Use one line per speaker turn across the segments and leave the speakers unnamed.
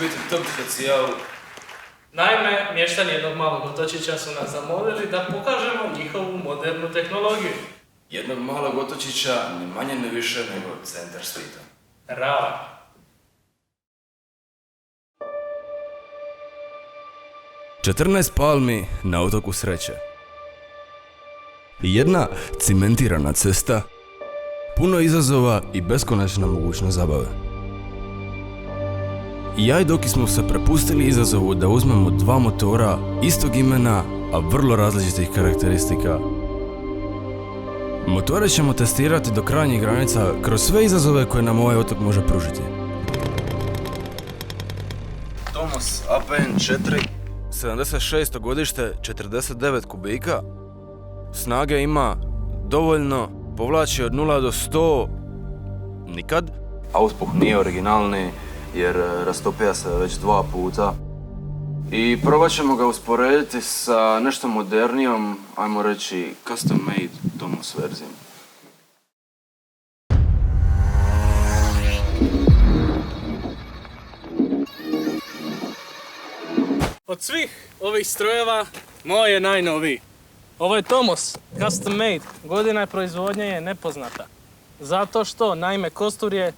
biti top specijal.
Naime, mještani jednog malog otočića su nas zamolili da pokažemo njihovu modernu tehnologiju.
Jednog malog otočića, ni manje ni više nego centar svita.
Rava.
Četrnaest palmi na otoku sreće. Jedna cimentirana cesta, puno izazova i beskonačna mogućnost zabave. Ja i Doki smo se prepustili izazovu da uzmemo dva motora istog imena, a vrlo različitih karakteristika. Motore ćemo testirati do krajnjih granica kroz sve izazove koje nam ovaj otok može pružiti.
Tomos APN 4.
76. godište, 49 kubika. Snage ima dovoljno, povlači od 0 do 100 nikad.
Auspuh nije originalni jer rastopija se već 2 puta. I probat ćemo ga usporediti sa nešto modernijom, ajmo reći custom made Tomos verzijom.
Od svih ovih strojeva, moj je najnoviji. Ovo je Tomos, custom made. Godina proizvodnje je nepoznata. Zato što, naime, kostur je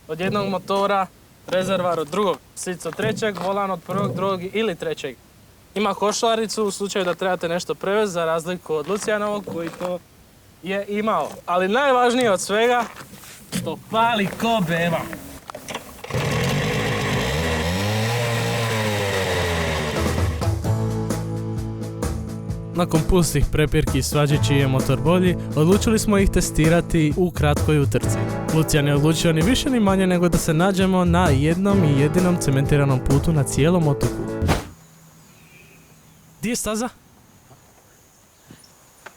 od jednog motora, rezervar od drugog, sic od trećeg, volan od prvog, drugog ili trećeg. Ima košaricu u slučaju da trebate nešto prevesti za razliku od Lucijanovog koji to je imao. Ali najvažnije od svega, što pali ko beba. Nakon pustih prepirki i svađi čiji je motor bolji, odlučili smo ih testirati u kratkoj utrci. Lucijan je odlučio ni više ni manje nego da se nađemo na jednom i jedinom cementiranom putu na cijelom otoku. Di je staza?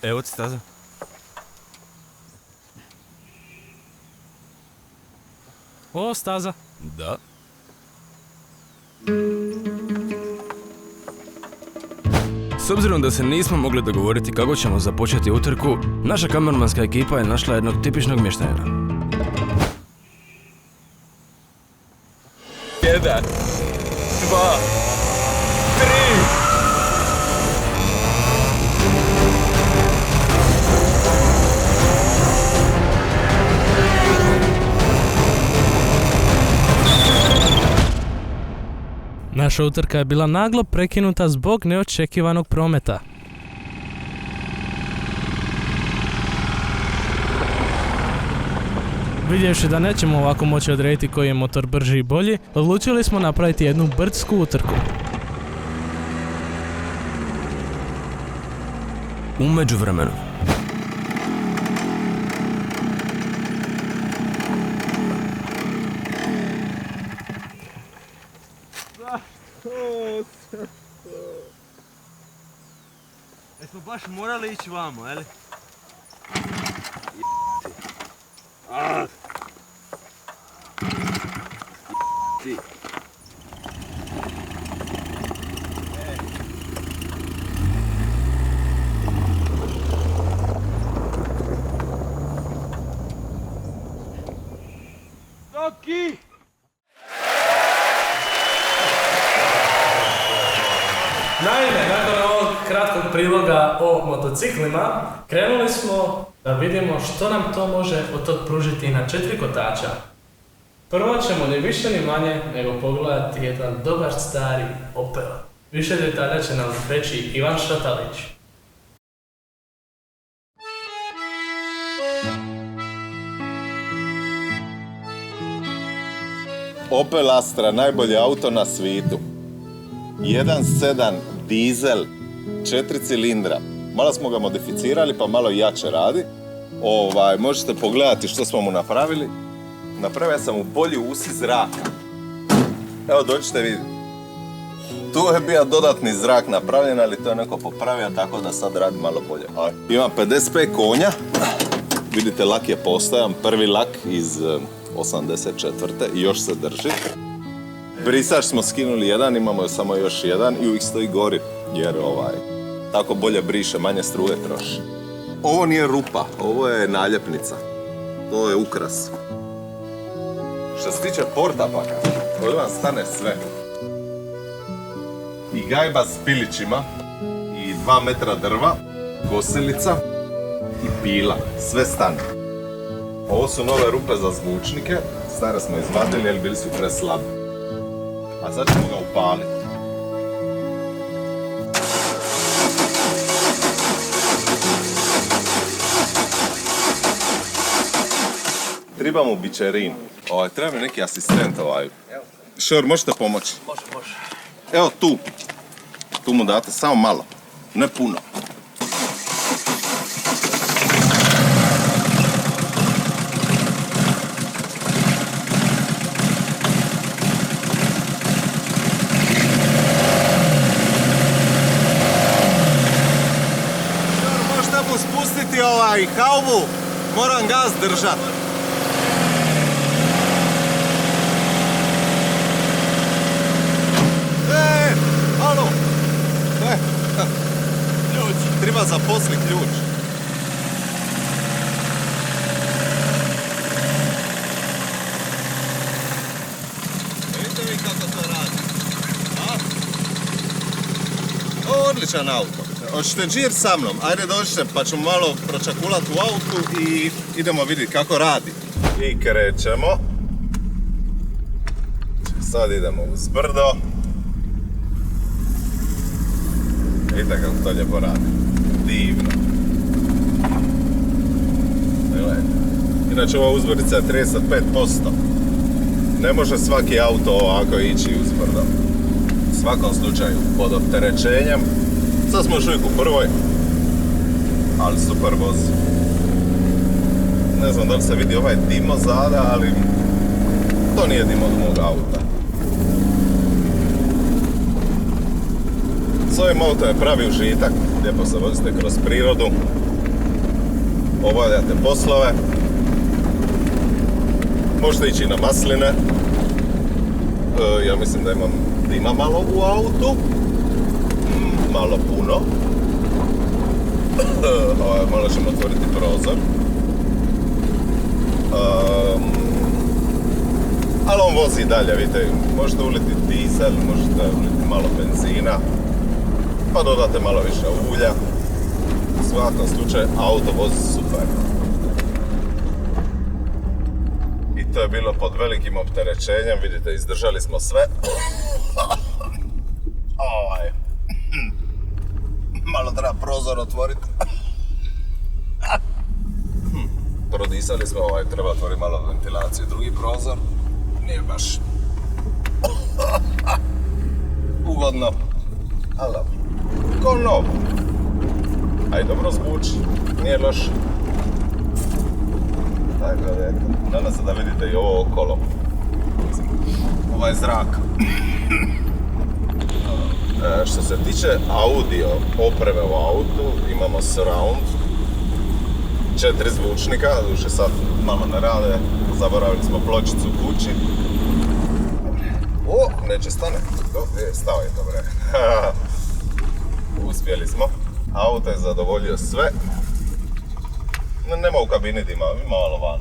Evo ti staza.
O, staza.
Da. S obzirom da se nismo mogli dogovoriti kako ćemo započeti utrku, naša kamermanska ekipa je našla jednog tipičnog mještanina.
1, 2, 3.
Naša utrka je bila naglo prekinuta zbog neočekivanog prometa. Vidjevši da nećemo ovako moći odrediti koji je motor brži i bolji, odlučili smo napraviti jednu brdsku utrku.
U međuvremenu.
Jesmo baš morali ići vamo, jeli?
Ti.
Doki!
Naime, nakon ovog kratkog priloga o motociklima, krenuli smo da vidimo što nam to može od tog pružiti na 4 kotača. Prvo ćemo ni više ni manje nego pogledati jedan dobar stari Opel. Više detalja će nam reći Ivan Šatalić.
Opel Astra, najbolji auto na svijetu. 1.7 dizel, 4 cilindra. Malo smo ga modificirali pa malo jače radi. Možete pogledati što smo mu napravili. Napravio sam mu bolji usi zraka. Evo dođite vidjeti. Tu je bio dodatni zrak napravljen, ali to je neko popravio tako da sad radi malo bolje. Ima 55 konja. Vidite, lak je postojan. Prvi lak iz 84. i još se drži. Brisač smo skinuli jedan, imamo samo još jedan i uvijek stoji gori, jer tako bolje briše, manje struje troši. Ovo nije rupa, ovo je naljepnica. To je ukras. Što se tiče porta paka, ovdje vam stane sve. i gajba s pilićima i 2 metra drva, kosilica i pila. Sve stane. Ovo su nove rupe za zvučnike. Stare smo izvadili jer bili su preslabi. A sad ćemo ga upaliti. Treba mu bičerin. Treba mi neki asistent ovaj. Šor, možete pomoći?
Može.
Evo tu. Tu mu date samo malo. Ne puno. Šor, možete mu spustiti haubu? Moram gas držat. Alo! Ključ. Treba zaposli ključ. Vidite vi kako to radi? Odličan auto. Hoćete džir sa mnom? Ajde dođite pa ćemo malo pročakulati u autu i idemo vidjeti kako radi. I krećemo. Sad idemo uz brdo. Vidite kako to lijepo radi. Divno. Inače ova uzbrdica je 35%. Ne može svaki auto ovako ići uzbrdo. U svakom slučaju pod opterećenjem. Sad smo još uvijek u prvoj. Ali super voz. Ne znam da li se vidi ovaj dim ozada, ali to nije dim od mog auta. S ovim autom je pravi užitak, lijepo se vozite kroz prirodu, obavljate poslove, možete ići na masline, ja mislim da imam dima malo u autu, malo puno, malo ćemo otvoriti prozor, ali on vozi dalje, vidite, možete uliti dizel, možete uliti malo benzina, pa dodate malo više ulja. U svakom slučaju auto vozi super. I to je bilo pod velikim opterećenjem, vidite, izdržali smo sve. Malo treba prozor otvoriti. Prodisali smo, treba otvoriti malo ventilaciju. Drugi prozor nije baš ugodno. Ali ko nov. Aj dobro zvuči, nije loš. Tako da eto, nadam se da vidite i ovo okolo. Ovaj zrak. Što se tiče audio opreme u autu, imamo surround. 4 zvučnika, duše sad malo ne rade, zaboravili smo pločicu u kući. Neće stane. Stao je, dobre. Uspjeli smo. Auto je zadovoljio sve. Nema u kabini dima, ima malo van.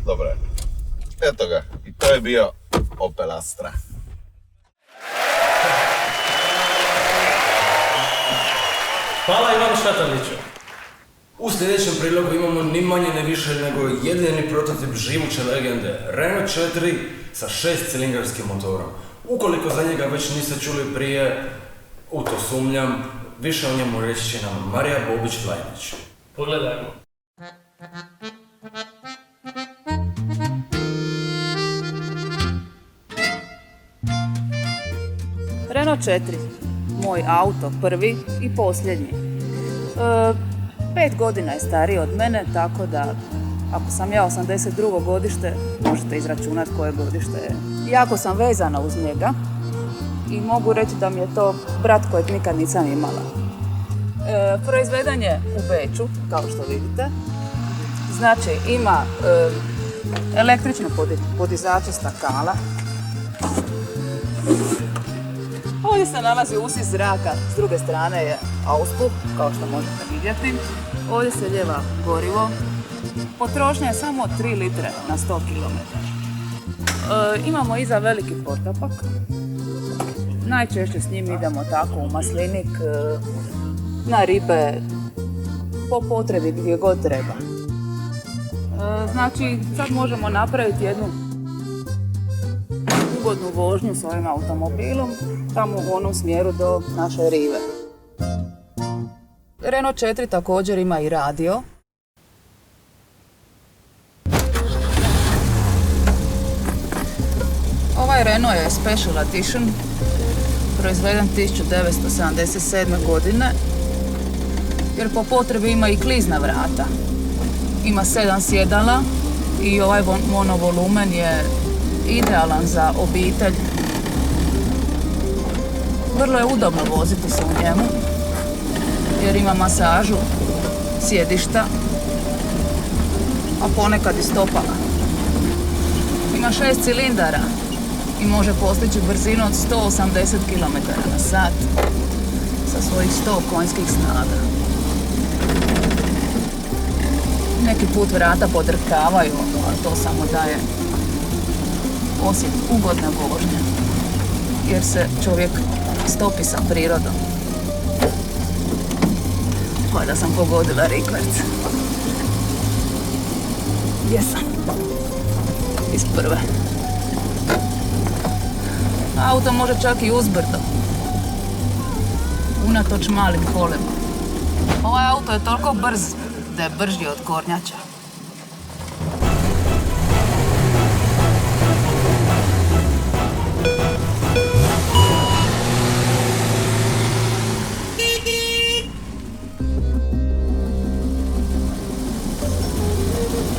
Dobro je. Eto ga. I to je bio Opel Astra.
Hvala Ivanu Šataniću.
U sljedećem prilogu imamo ni manje ni više nego jedini prototip živuće legende Renault 4 sa 6-cilindarskim motorom. Ukoliko za njega već niste čuli prije, u to sumnjam, više o njemu reći će nam Marija Bobić-Lajnić.
Pogledajmo.
Renault 4, moj auto, prvi i posljednji. 5 godina je stariji od mene, tako da ako sam ja 82. godište, možete izračunati koje godište je. Jako sam vezana uz njega i mogu reći da mi je to brat kojeg nikad nisam imala. Proizveden je u Beču, kao što vidite. Znači, ima električnu podizaču stakala. Ovdje se nalazi usis zraka, s druge strane je auspuh, kao što možete vidjeti. Ovdje se lijeva gorivo. Potrošnja je samo 3 litre na 100 km. Imamo iza veliki potapak. Najčešće s njim idemo tako u maslinik, na ribe, po potrebi gdje god treba. Znači, sad možemo napraviti jednu ugodnu vožnju s ovim automobilom, tamo u onom smjeru do naše rive. Renault 4 također ima i radio. Ovaj Renault je Special Edition, proizveden 1977. godine, jer po potrebi ima i klizna vrata. Ima 7 sjedala i ovaj monovolumen je idealan za obitelj. Vrlo je udobno voziti se u njemu, jer ima masažu sjedišta, a ponekad i stopala. Ima 6 cilindara i može postići brzinu od 180 km/h sa svojih 100 konjskih snaga. Neki put vrata podrhtavaju, ali to samo daje osjet ugodne vožnje, jer se čovjek stopi sa prirodom. Valjda sam pogodila rikverc. Jesam. Iz prve. Auto može čak i uzbrdo, unatoč malim kolima. Ovaj auto je toliko brz da je brži od kornjača.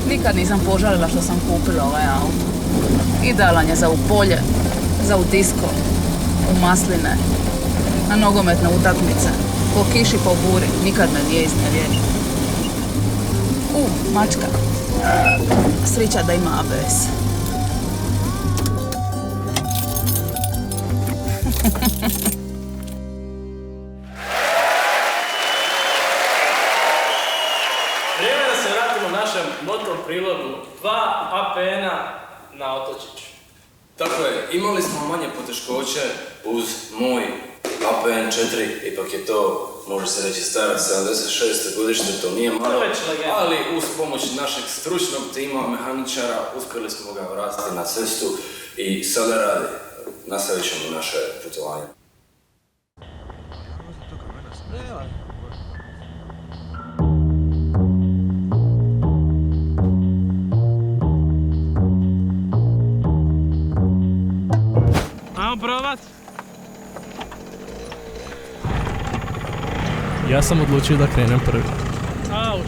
Nikad nisam požalila što sam kupila ovaj auto. Idealan je za u polje, za u disko, u masline, na nogometne utakmice, po kiši, po buri, nikad me nije iznevjerio. Mačka. Sreća da ima ABS.
Vrijeme da se vratimo našem moto prilogu. 2 APN-a na otočiću.
Tako je, imali smo manje poteškoće uz moj APN 4, ipak je to, može se reći, starac 76. godište, to nije malo, ali uz pomoć našeg stručnog tima, mehaničara, uspjeli smo ga vratiti na cestu i sada radi. Nastavit ćemo naše putovanje.
Ajmo probat. Ja sam odlučio da krenem prvi. Au,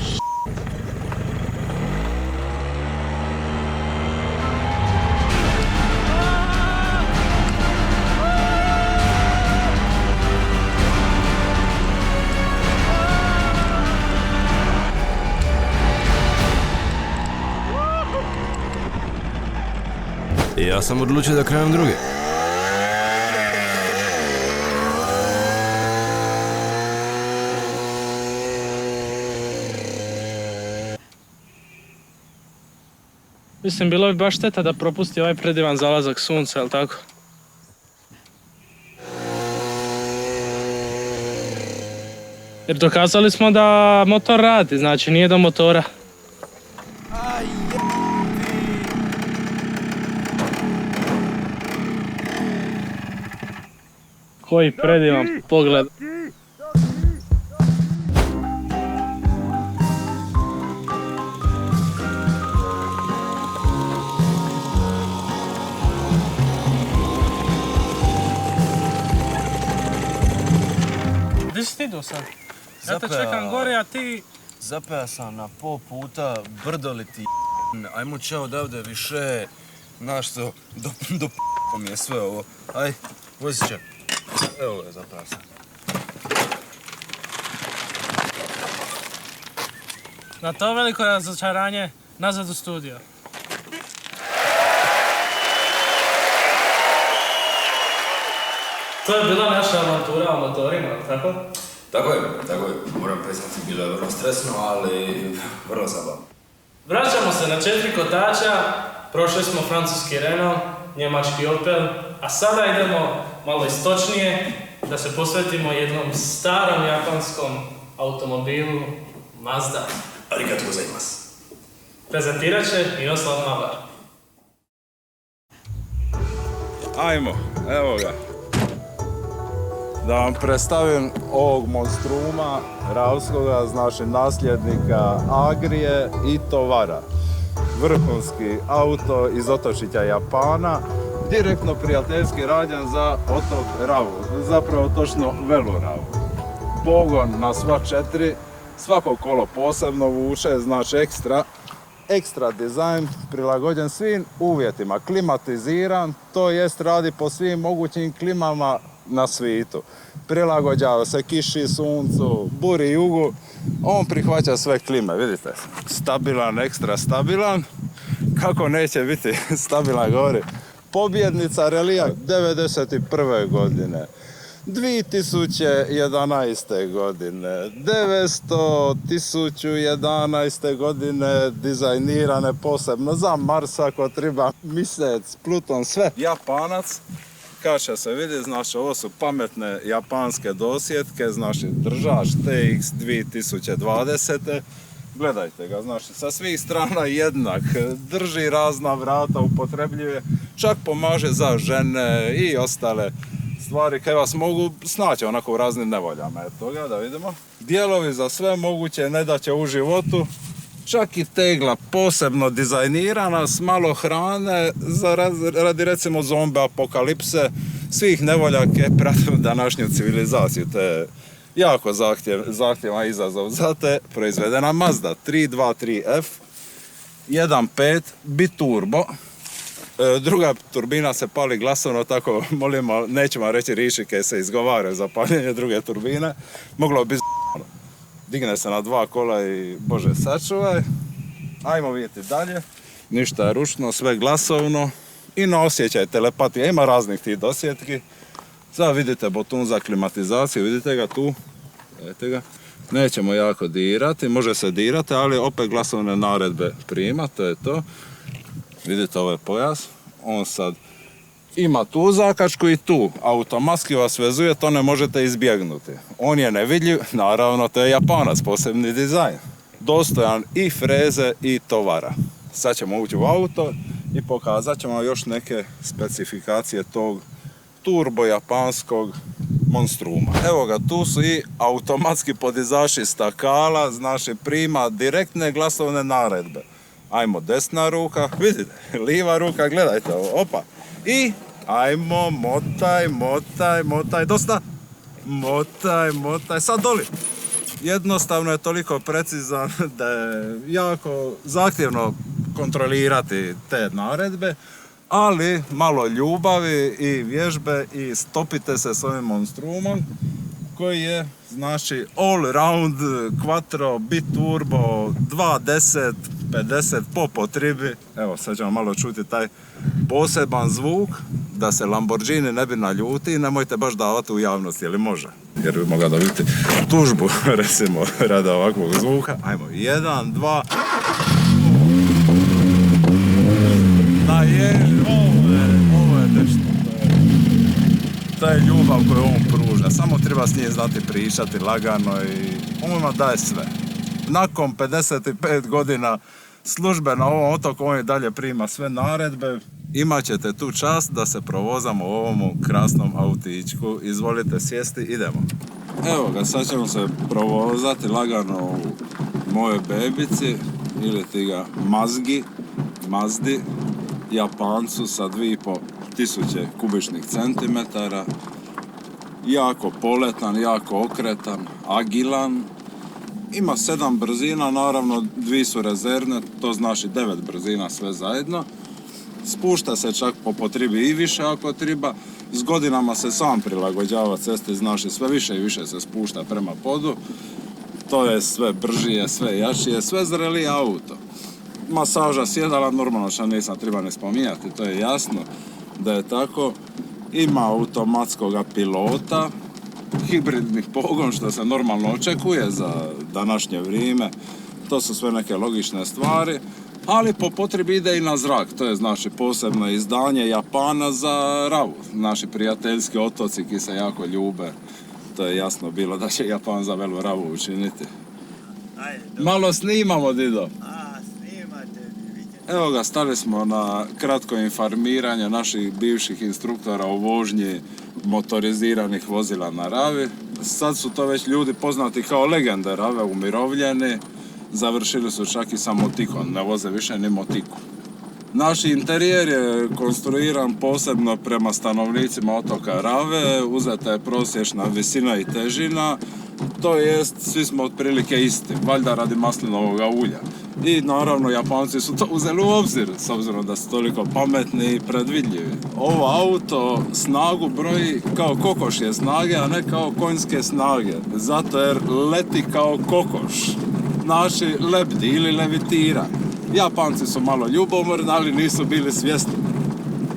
Ja sam odlučio da krenem drugi.
mislim, bilo bi baš šteta da propusti ovaj predivan zalazak sunca, jel' tako? Jer dokazali smo da motor radi, znači nije do motora. Koji predivan pogled. Gdje si ti do sad? Ja te čekam gore, a ti...
Zapeja sam na pol puta, brdo li ti ajmo čao odavde više, znaš što, do mi je sve ovo. Aj, vozi će. Evo je, zapeja sam.
Na to veliko razočaranje, nazad u studio. To je bila naša avantura o motorima, tako?
Tako je. Moram priznati, bilo je vrlo stresno, ali vrlo zabavno.
Vraćamo se na 4 kotača, prošli smo francuski Renault, njemački Opel, A sada idemo malo istočnije da se posvetimo jednom starom japanskom automobilu Mazda.
Arigato gozaimasu.
Prezentirat će Miroslav Mavar.
Ajmo, evo ga. Da vam predstavim ovog monstruma Ravskoga, znači nasljednika Agrije i Tovara. Vrhunski auto iz otočića Japana, direktno prijateljski rađen za otok Ravu, zapravo točno Velu Ravu. Pogon na sva 4, svako kolo posebno vuče, znači ekstra dizajn, prilagođen svim uvjetima, klimatiziran, to jest radi po svim mogućim klimama na svijetu. Prilagođava se kiši, suncu, buri, jugu, on prihvaća sve klime, vidite. Stabilan, ekstra stabilan, kako neće biti stabilan, govori. Pobjednica relija 1991. godine. 2011. godine, 1011. godine dizajnirane posebno za Mars ako treba, Mjesec, Pluton, sve. Japanac, kao što se vidi, znači ovo su pametne japanske dosjetke, znači držač TX 2020. Gledajte ga, znači sa svih strana jednak, drži razna vrata, upotrebljuje, čak pomaže za žene i ostale stvari koje vas mogu snaći onako u raznim nevoljama. Eto ga, da vidimo. Dijelovi za sve moguće nedaće u životu, čak i tegla posebno dizajnirana s malo hrane radi recimo zombe apokalipse, svih nevolja koje prate današnju civilizaciju. To je jako zahtjevan izazov. Zato proizvedena Mazda 323F 1.5 biturbo. Druga turbina se pali glasovno, tako molimo, nećemo reći riječi koje se izgovaraju za paljenje druge turbine. Moglo bi digne se na 2 kola i bože sačuvaj. Ajmo vidjeti dalje. Ništa je ručno, sve glasovno i na osjećaj telepatija. Ima raznih tih dosjetki. Sad vidite botun za klimatizaciju, vidite ga tu. Vidite ga. Nećemo jako dirati, može se dirati, ali opet glasovne naredbe prima, to je to. Vidite ovaj pojas, on sad ima tu zakačku i tu, automatski vas vezuje, to ne možete izbjegnuti. On je nevidljiv, naravno to je Japanac, posebni dizajn. Dostojan i freze i Tovara. Sad ćemo ući u auto i pokazat ćemo još neke specifikacije tog turbo japanskog monstruma. Evo ga, tu su i automatski podizači stakala, znači prima direktne glasovne naredbe. Ajmo desna ruka, vidite, liva ruka, gledajte ovo, opa. I ajmo, motaj, dosta. Motaj, sad doli. Jednostavno je toliko precizan da je jako zahtjevno kontrolirati te naredbe, ali malo ljubavi i vježbe i stopite se s ovim monstrumom koji je, znači, all round, quattro, biturbo, 2.10, 50 po potrebi. Evo, sad ćemo malo čuti taj poseban zvuk, da se Lamborghini ne bi naljuti i nemojte baš davati u javnosti, je li može? Jer bi mogla dobiti tužbu, recimo, rada ovakvog zvuka. Ajmo, 1, 2... Ovo je nešto. To je ljubav koju on pruža. Samo treba s njim znati pričati lagano i on vam daje sve. Nakon 55 godina službe na ovom otoku, on i dalje prima sve naredbe. Imat ćete tu čast da se provozamo u ovom krasnom autičku. Izvolite sjesti, idemo. Evo ga, sad ćemo se provozati lagano u mojoj bebici ili ti ga Mazdi, Japancu sa 2500 kubičnih centimetara. Jako poletan, jako okretan, agilan. Ima 7 brzina, naravno 2 su rezervne, to znači 9 brzina sve zajedno. Spušta se čak po potrebi i više ako treba. S godinama se sam prilagođava cesti, znači sve više i više se spušta prema podu. To je sve bržije, sve jačije, sve zreliji auto. Masaža sjedala, normalno što nisam treba ne spominjati, to je jasno da je tako. Ima automatskog pilota, hibridni pogon što se normalno očekuje za današnje vrijeme. To su sve neke logične stvari. ali po potrebi ide i na zrak. To je znači posebno izdanje Japana za Ravu. Naši prijateljski otoci ki se jako ljube. To je jasno bilo da će Japan za velu Ravu učiniti. Malo snimamo, Dido. Evo ga, stali smo na kratko informiranje naših bivših instruktora o vožnji motoriziranih vozila na Ravi. Sad su to već ljudi poznati kao legende Rave, umirovljeni. Završili su čak i sa motikom, ne voze više ni motiku. Naš interijer je konstruiran posebno prema stanovnicima otoka Rave, uzeta je prosječna visina i težina, to jest svi smo otprilike isti, valjda radi maslinovog ulja. I naravno Japanci su to uzeli u obzir, s obzirom da su toliko pametni i predvidljivi. Ovo auto snagu broji kao kokošje snage, a ne kao konjske snage, zato jer leti kao kokoš. Naši lebdi ili levitira. Japanci su malo ljubomorni, ali nisu bili svjesni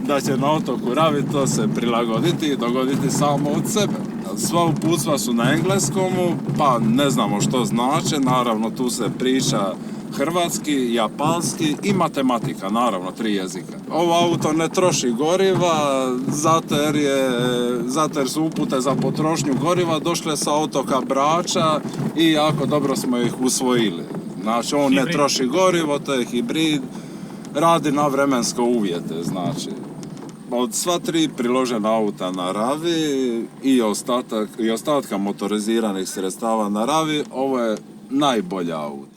da će na otoku Ravi to se prilagoditi i dogoditi samo od sebe. Sva uputstva su na engleskomu, pa ne znamo što znače, naravno tu se priča hrvatski, japanski i matematika, naravno 3 jezika. Ovo auto ne troši goriva, zato jer su upute za potrošnju goriva došle sa otoka Brača i jako dobro smo ih usvojili. Znači, on ne troši gorivo, to je hibrid, radi na vremenske uvjete, znači. Od sva 3 priložena auta na Ravi i ostatka motoriziranih sredstava na Ravi, ovo je najbolja auto.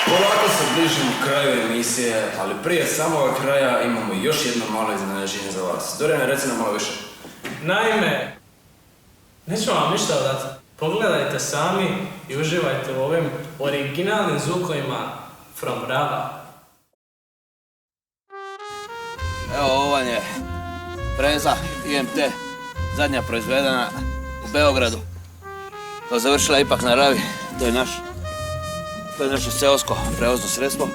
Polako se bližimo kraju emisije, ali prije samoga kraja imamo još jedno malo iznenađenje za vas. Dorijane, reci nam malo više.
Naime, neću vam ništa dati. Pogledajte sami i uživajte u ovim originalnim zvukovima from Rava.
Evo, ovo je Preza IMT, zadnja proizvedena u Beogradu. To završila ipak na Ravi, to je naše seosko prevozno sredstvo.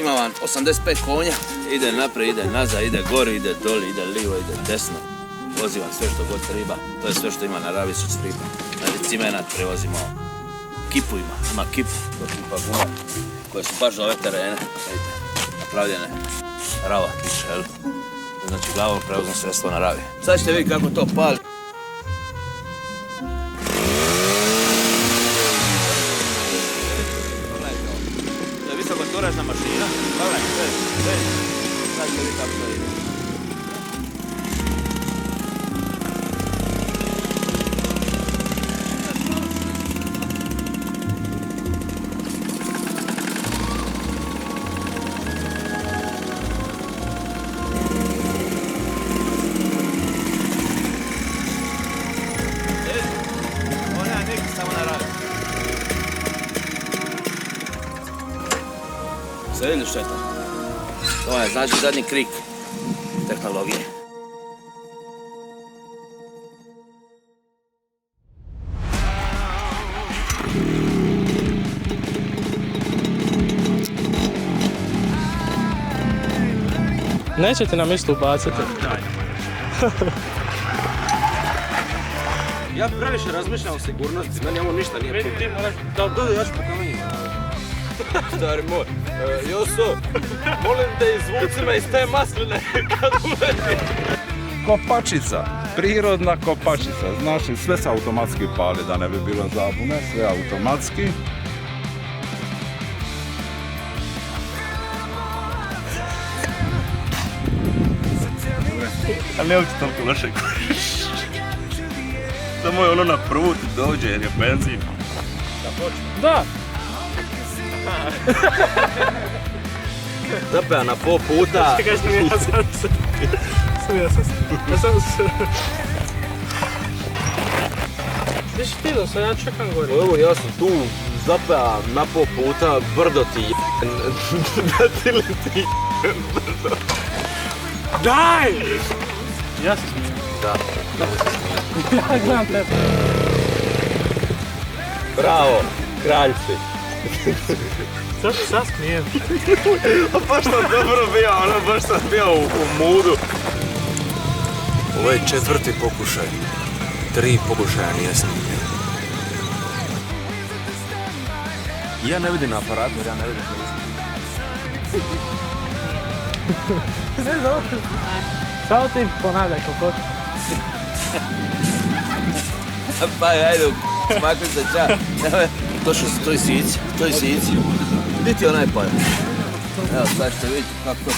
Ima vam 85 konja, ide naprijed, ide nazad, ide gori, ide doli, ide livo, ide desno. Vozi vam sve što god treba, to je sve što ima na Ravi su stripa. Znači cimenat prevozimo, kipu ima kipu, kipa guma, koje su baš za ove terene, vidite, napravljene. Rava piše, jel? Znači glavno prevozno sredstvo na Ravi. Sad ćete vidjeti kako to pali. To je visokoturažna mašina. Pogledajte, sve. Sad ćete vidjeti kako to ide. Sve vidjeli što je to? To je znači zadnji krik tehnologije.
Nećete nam isto ubaciti.
Ja previše razmišljam o sigurnosti, meni ovo ništa nije
Vidi, ti moraš...
Da, ja ću pokamanjiti. Stari moj, Joso, molim te izvuci me iz te masline kad uleti.
Kopačica, prirodna kopačica, znači sve se automatski pali, da ne bi bilo zabune, sve automatski.
Ali ne ući toliko loše koriš. Samo je ono na prvu ti dođe jer je benzin.
Da!
Zapeja na pol puta.
Čekaj, smija sam se. Gdje si ti do sad, ja čekam gore.
Evo, ja sam tu, zapeja na pol puta, brdo ti da ti leti brdo.
Daj! Ja se smijem.
Da.
Ja gledam tebe.
Bravo, kralj si.
Sad se sad smijem.
A baš sam dobro bio, baš sam bio u moodu. Ovo je 4. pokušaj. 3 pokušaja nije snimljen.
Ja ne vidim na aparatu jer ja ne vidim
Ne, dobro. Samo ti ponavljaj kako.
Pa ajde, smakli se ča. To je sici, to je sici. Gdje ti onaj par? Evo, sad ćete vidjeti kako.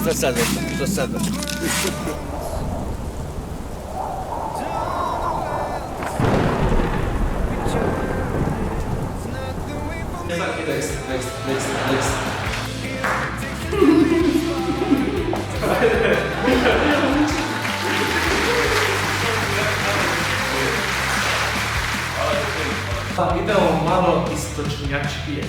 Šta sad već? Što sad već?
Pa idemo malo istočnjačkije.